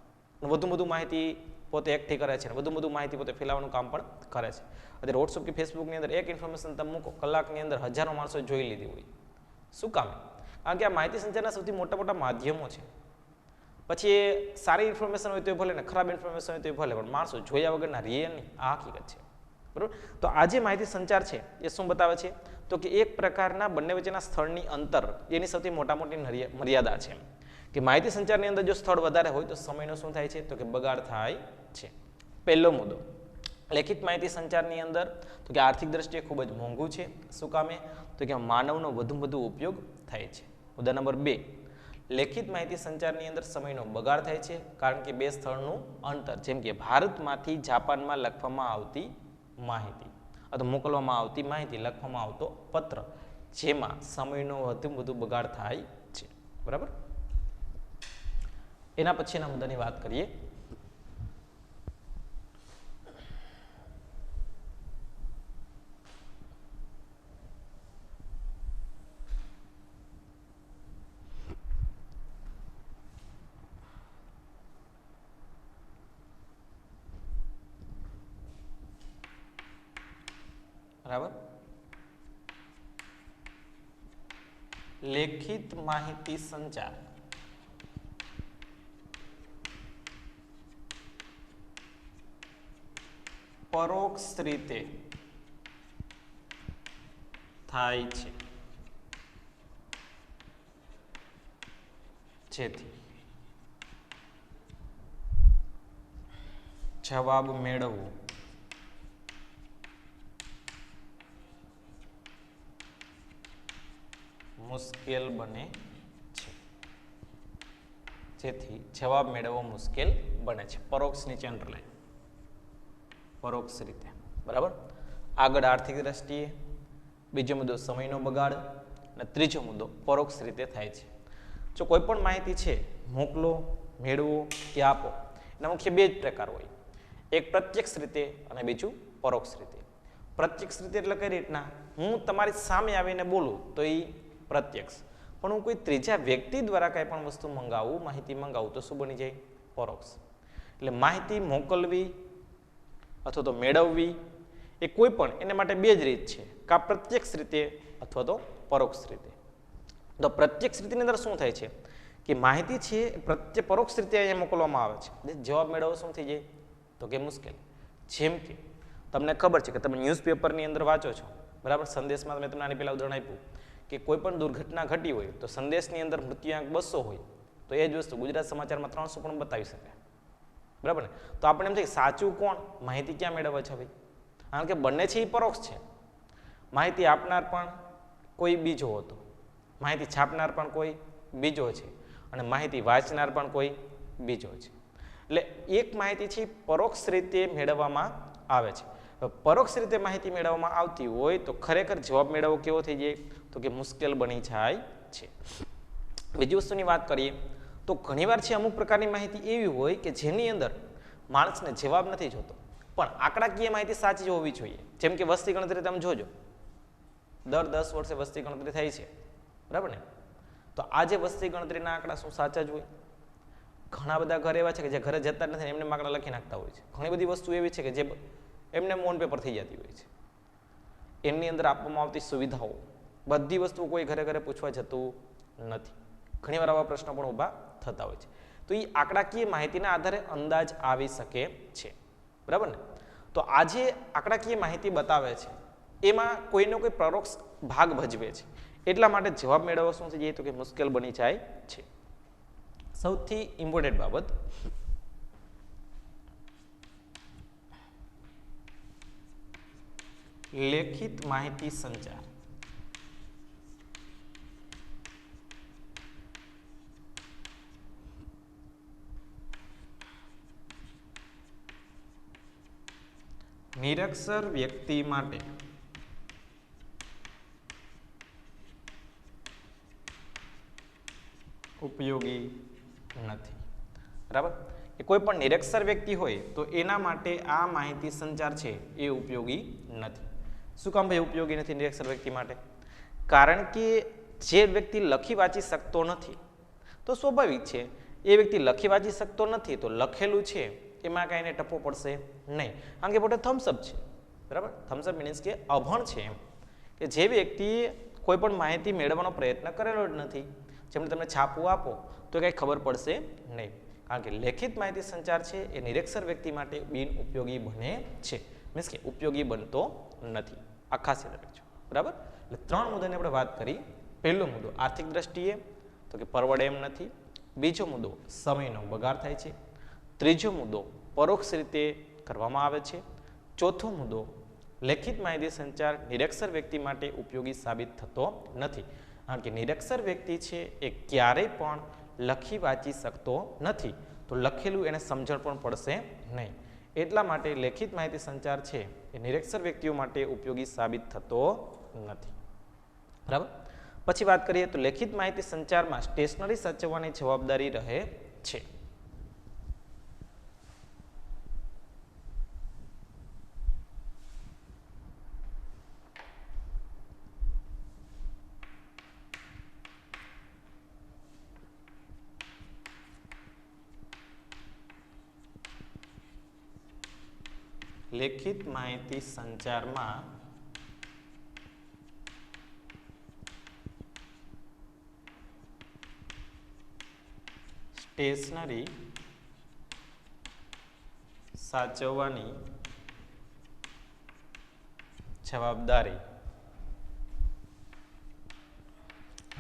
A: વધુ માહિતી પોતે એકઠી કરે છે, વધુ માહિતી પોતે ફેલાવવાનું કામ પણ કરે છે. અત્યારે વોટ્સઅપ કે ફેસબુકની અંદર એક ઇન્ફોર્મેશન તમે મૂકો, કલાકની અંદર હજારો માણસો જોઈ લીધી હોય. શું કામ? કારણ કે આ માહિતી સંચારના સૌથી મોટા માધ્યમો છે. પછી એ સારી ઇન્ફોર્મેશન હોય તો ભલે ને ખરાબ ઇન્ફોર્મેશન હોય તો ભલે, પણ માણસો જોયા વગરના રીએ નહીં, આ હકીકત છે. બરાબર. તો આ જે માહિતી સંચાર છે એ શું બતાવે છે તો કે એક પ્રકારના બંને વચ્ચેના સ્થળની અંતર એની સૌથી મોટી મર્યાદા છે કે માહિતી સંચારની અંદર જો સ્થળ વધારે હોય તો સમયનો શું થાય છે તો કે બગાડ થાય છે. પહેલો મુદ્દો લેખિત માહિતી સંચારની અંદર તો કે આર્થિક દ્રષ્ટિએ ખૂબ જ મોંઘું છે. શું કામે તો કે માનવનો વધુ ઉપયોગ થાય છે. મુદ્દા નંબર 2 લેખિત માહિતી સંચારની અંદર સમયનો બગાડ થાય છે કારણ કે બે સ્થળનું અંતર, જેમ કે ભારતમાંથી જાપાનમાં લખવામાં આવતી માહિતી અથવા મોકલવામાં આવતી માહિતી, લખવામાં આવતો પત્ર, જેમાં સમયનો વધુ બગાડ થાય છે. બરાબર. એના પછીના મુદ્દાની વાત કરીએ. બરાબર. લેખિત માહિતી સંચાર પરોક્ષ રીતે થાય છે, જેથી જવાબ મેળવવો મુશ્કેલ બને છે. જેથી જવાબ મેળવવો મુશ્કેલ બને છે. પરોક્ષની અંડરલાઈન, પરોક્ષ રીતે. બરાબર. આગળ આર્થિક દ્રષ્ટિએ, બીજો મુદ્દો સમયનો બગાડ અને ત્રીજો મુદ્દો પરોક્ષ રીતે થાય છે. જો કોઈ પણ માહિતી છે મોકલો, મેળવો કે આપો, એના મુખ્ય બે જ પ્રકાર હોય, એક પ્રત્યક્ષ રીતે અને બીજું પરોક્ષ રીતે. પ્રત્યક્ષ રીતે એટલે કઈ રીતના, હું તમારી સામે આવીને બોલું તો એ પ્રત્યક્ષ, પણ હું કોઈ ત્રીજા વ્યક્તિ દ્વારા કંઈ પણ વસ્તુ મંગાવું, માહિતી મંગાવું તો શું બની જાય? પરોક્ષ. એટલે માહિતી મોકલવી અથવા તો મેળવવી એ કોઈ પણ એને માટે બે જ રીત છે, કાં પ્રત્યક્ષ રીતે અથવા તો પરોક્ષ રીતે. તો પ્રત્યક્ષ રીતની અંદર શું થાય છે કે માહિતી છે પરોક્ષ રીતે અહીંયા મોકલવામાં આવે છે, જવાબ મેળવવો શું થઈ જાય તો કે મુશ્કેલ. જેમ કે તમને ખબર છે કે તમે ન્યૂઝપેપરની અંદર વાંચો છો, બરાબર. સંદેશમાં મેં તમને આની પહેલાં ઉદાહરણ આપ્યું કે કોઈ પણ દુર્ઘટના ઘટી હોય તો સંદેશની અંદર મૃત્યુઆંક 200 હોય તો એ જ વસ્તુ ગુજરાત સમાચારમાં 300 પણ બતાવી શકે, બરાબર ને. તો આપણે એમ થાય સાચું કોણ, માહિતી ક્યાં મેળવે છે ભાઈ? કારણ કે બંને છે એ પરોક્ષ છે. માહિતી આપનાર પણ કોઈ બીજો હતો, માહિતી છાપનાર પણ કોઈ બીજો છે અને માહિતી વાંચનાર પણ કોઈ બીજો છે. એટલે એક માહિતી છે પરોક્ષ રીતે મેળવવામાં આવે છે. પરોક્ષ રીતે માહિતી મેળવવામાં આવતી હોય તો ખરેખર જવાબ મેળવવો કેવો થઈ જાય તો કે મુશ્કેલ બની જાય છે. બીજી વસ્તુની વાત કરીએ તો ઘણીવાર છે અમુક પ્રકારની માહિતી એવી હોય કે જેની અંદર માણસને જવાબ નથી જોતો, પણ આંકડાકીય માહિતી સાચી જ હોવી જોઈએ. જેમ કે વસ્તી ગણતરી તમે જોજો, દર 10 વર્ષે વસ્તી ગણતરી થાય છે, બરાબર ને. તો આ જે વસ્તી ગણતરીના આંકડા શું સાચા જ હોય? ઘણા બધા ઘર એવા છે કે જે ઘરે જતા જ નથી, એમને આંકડા લખી નાખતા હોય છે. ઘણી બધી વસ્તુ એવી છે કે જે એમને મોન પેપર થઈ જતી હોય છે. એમની અંદર આપવામાં આવતી સુવિધાઓ બધી વસ્તુ કોઈ ઘરે પૂછવા જતું નથી. ઘણીવાર આવા પ્રશ્નો પણ ઊભા થતા હોય છે. તો એ આંકડાકીય માહિતીના આધારે અંદાજ આવી શકે છે, બરાબર ને. તો આ જે આંકડાકીય માહિતી બતાવે છે એમાં કોઈનો કોઈ પરોક્ષ ભાગ ભજવે છે, એટલા માટે જવાબ મેળવવો શું થઈ જાય તો કે મુશ્કેલ બની જાય છે. સૌથી ઇમ્પોર્ટન્ટ બાબત, લેખિત માહિતી સંચાર નિરક્ષર વ્યક્તિ માટે ઉપયોગી નથી, બરાબર. એ કોઈ પણ નિરક્ષર વ્યક્તિ હોય તો એના માટે આ માહિતી સંચાર છે એ ઉપયોગી નથી. શું કામ ભાઈ ઉપયોગી નથી નિરક્ષર વ્યક્તિ માટે? કારણ કે જે વ્યક્તિ લખી વાંચી શકતો નથી તો સ્વાભાવિક છે એ વ્યક્તિ લખી વાંચી શકતો નથી તો લખેલું છે એમાં કાંઈ એને ટપ્પો પડશે નહીં. કારણ કે પોતે થમ્સઅપ છે, બરાબર. થમ્સઅપ મીન્સ કે અભણ છે એમ, કે જે વ્યક્તિ કોઈ પણ માહિતી મેળવવાનો પ્રયત્ન કરેલો જ નથી, જેમને તમે છાપવું આપો તો કંઈ ખબર પડશે નહીં. કારણ કે લેખિત માહિતી સંચાર છે એ નિરક્ષર વ્યક્તિ માટે બિન ઉપયોગી બને છે. મીન્સ કે ઉપયોગી બનતો નથી. આ ખાસ યાદ રાખજો. બરાબર. એટલે 3 મુદ્દાની આપણે વાત કરી. પહેલો મુદ્દો આર્થિક દ્રષ્ટિએ તો કે પરવડે એમ નથી. બીજો મુદ્દો સમયનો બગાડ થાય છે. ત્રીજો મુદ્દો પરોક્ષ રીતે કરવામાં આવે છે. ચોથો મુદ્દો લેખિત માહિતી સંચાર નિરક્ષર વ્યક્તિ માટે ઉપયોગી સાબિત થતો નથી. કારણ કે નિરક્ષર વ્યક્તિ છે એ ક્યારેય પણ લખી વાંચી શકતો નથી, તો લખેલું એને સમજણ પણ પડશે નહીં. એટલા માટે લેખિત માહિતી સંચાર છે એ નિરક્ષર વ્યક્તિઓ માટે ઉપયોગી સાબિત થતો નથી. બરાબર. પછી વાત કરીએ તો લેખિત માહિતી સંચારમાં સ્ટેશનરી સાચવવાની જવાબદારી રહે છે. લેખિત માહિતી સંચારમાં સ્ટેશનરી સાચવવાની જવાબદારી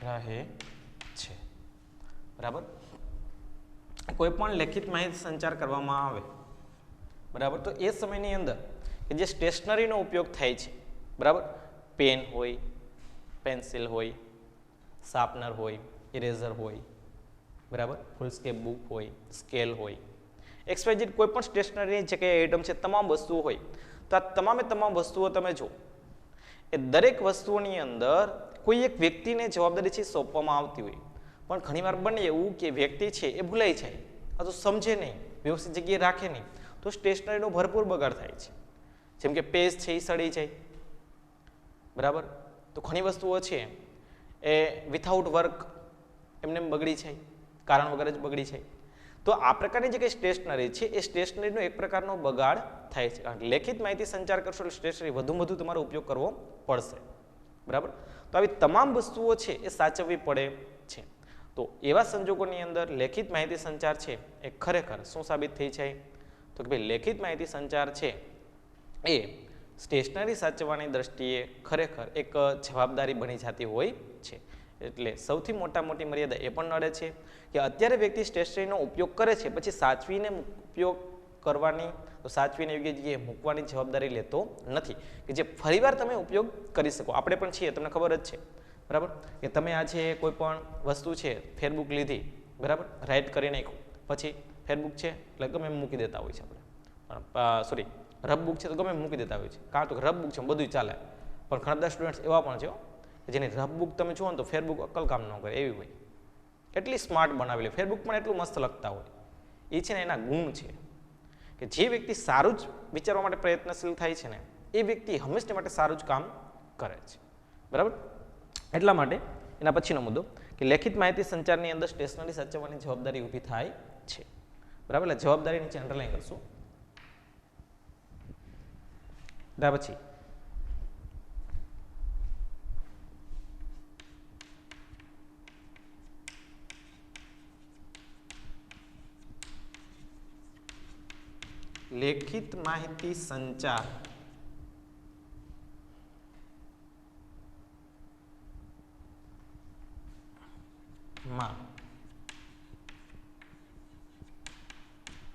A: રહે છે. બરાબર. કોઈ પણ લેખિત માહિતી સંચાર કરવામાં આવે, બરાબર, તો એ સમયની અંદર કે જે સ્ટેશનરીનો ઉપયોગ થાય છે, બરાબર, પેન હોય, પેન્સિલ હોય, શાર્પનર હોય, ઇરેઝર હોય, બરાબર, ફૂલસ્કેપ બુક હોય, સ્કેલ હોય, XYZ કોઈ પણ સ્ટેશનરીની જે કંઈ આઇટમ છે તમામ વસ્તુઓ હોય, તો આ તમામે તમામ વસ્તુઓ તમે જો એ દરેક વસ્તુઓની અંદર કોઈ એક વ્યક્તિને જવાબદારી છે સોંપવામાં આવતી હોય, પણ ઘણીવાર બને એવું કે વ્યક્તિ છે એ ભૂલાઈ જાય અથવા તો સમજે નહીં, વ્યવસ્થિત જગ્યાએ રાખે નહીં, તો સ્ટેશનરીનો ભરપૂર બગાડ થાય છે. જેમ કે પેજ છે એ સડી જાય, બરાબર, તો ઘણી વસ્તુઓ છે એ વિથઆઉટ વર્ક એમને બગડી જાય, કારણ વગર જ બગડી જાય. તો આ પ્રકારની જે કંઈ સ્ટેશનરી છે એ સ્ટેશનરીનો એક પ્રકારનો બગાડ થાય છે. કારણ કે લેખિત માહિતી સંચાર કરશો એટલે સ્ટેશનરી વધુમાં વધુ તમારો ઉપયોગ કરવો પડશે. બરાબર. તો આવી તમામ વસ્તુઓ છે એ સાચવવી પડે છે. તો એવા સંજોગોની અંદર લેખિત માહિતી સંચાર છે એ ખરેખર શું સાબિત થઈ જાય, તો કે ભાઈ લેખિત માહિતી સંચાર છે એ સ્ટેશનરી સાચવવાની દ્રષ્ટિએ ખરેખર એક જવાબદારી બની જતી હોય છે. એટલે સૌથી મોટી મર્યાદા એ પણ નડે છે કે અત્યારે વ્યક્તિ સ્ટેશનરીનો ઉપયોગ કરે છે, પછી સાચવીને ઉપયોગ કરવાની, તો સાચવીને યોગ્ય જગ્યાએ મૂકવાની જવાબદારી લેતો નથી કે જે ફરીવાર તમે ઉપયોગ કરી શકો. આપણે પણ છીએ, તમને ખબર જ છે, બરાબર, કે તમે આજે કોઈ પણ વસ્તુ છે ફેરબુક લીધી, બરાબર, રાઇટ કરી નાખ્યું, પછી ફેરબુક છે એટલે ગમે એમ મૂકી દેતા હોય છે આપણે, સોરી રબબુક છે તો ગમે એમ મૂકી દેતા હોય છે, કારણ તો રબબુક છે બધું ચાલે. પણ ઘણા બધા સ્ટુડન્ટ્સ એવા પણ છે જેની રબબુક તમે જુઓ ને તો ફેરબુક અક્કલ કામ ન કરે એવી હોય, એટલી સ્માર્ટ બનાવેલી, ફેરબુક પણ એટલું મસ્ત લખતા હોય. એ છે ને એના ગુણ છે કે જે વ્યક્તિ સારું જ વિચારવા માટે પ્રયત્નશીલ થાય છે ને એ વ્યક્તિ હંમેશા માટે સારું જ કામ કરે છે. બરાબર. એટલા માટે એના પછીનો મુદ્દો કે લેખિત માહિતી સંચારની અંદર સ્ટેશનરી સાચવવાની જવાબદારી ઊભી થાય છે. બરાબર. એટલે જવાબદારી નીચે અંડરલાઈન કરશું. ત્યાર પછી લેખિત માહિતી સંચાર માં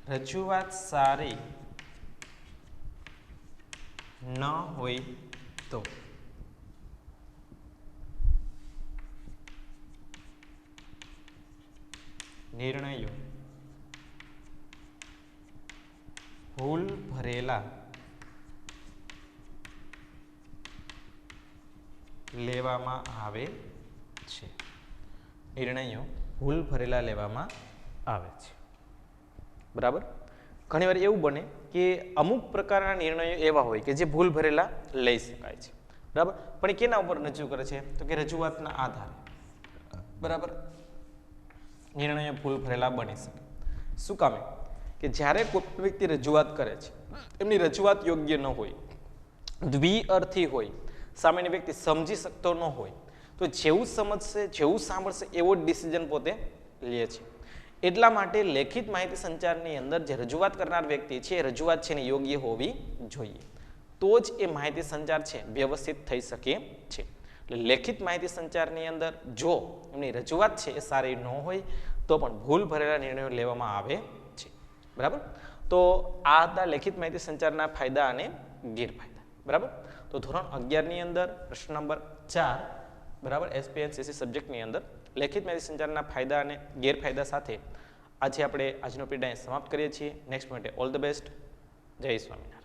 A: રજૂઆત સારી ન હોય તો નિર્ણયો ભૂલ ભરેલા લેવામાં આવે છે. નિર્ણયો ભૂલ ભરેલા લેવામાં આવે છે. બરાબર. ઘણીવાર એવું બને કે અમુક પ્રકારના નિર્ણયો એવા હોય કે જે ભૂલ ભરેલા લઈ શકાય છે. બરાબર. પણ એ કેના ઉપર રજૂ કરે છે, તો કે રજૂઆતના આધારે, બરાબર, નિર્ણયો ભૂલ ભરેલા બની શકે. શું કામે કે જ્યારે કોઈ વ્યક્તિ રજૂઆત કરે છે, એમની રજૂઆત યોગ્ય ન હોય, દ્વિઅર્થી હોય, સામેની વ્યક્તિ સમજી શકતો ન હોય, તો જેવું સમજશે, જેવું સાંભળશે એવો જ ડિસિઝન પોતે લે છે. એટલા માટે લેખિત માહિતી સંચારની અંદર જે રજૂઆત કરનાર વ્યક્તિ છે એ રજૂઆત છે ને યોગ્ય હોવી જોઈએ. તો જ એ માહિતી સંચાર છે વ્યવસ્થિત થઈ શકે છે. એટલે લેખિત માહિતી સંચારની અંદર જો એમની રજૂઆત છે એ સારી ન હોય તો પણ ભૂલ ભરેલા નિર્ણયો લેવામાં આવે છે. બરાબર. તો આ હતા લેખિત માહિતી સંચારના ફાયદા અને ગેરફાયદા. બરાબર. તો ધોરણ 11ની અંદર પ્રશ્ન નંબર 4 બરાબર SPNCC સબ્જેક્ટની અંદર લેખિત માહિતી સંચારના ફાયદા અને ગેરફાયદા સાથે આજે આપણે આજનો પીરિયડ સમાપ્ત કરીએ છીએ. નેક્સ્ટ માટે ઓલ ધ બેસ્ટ. જય સ્વામિનારાયણ.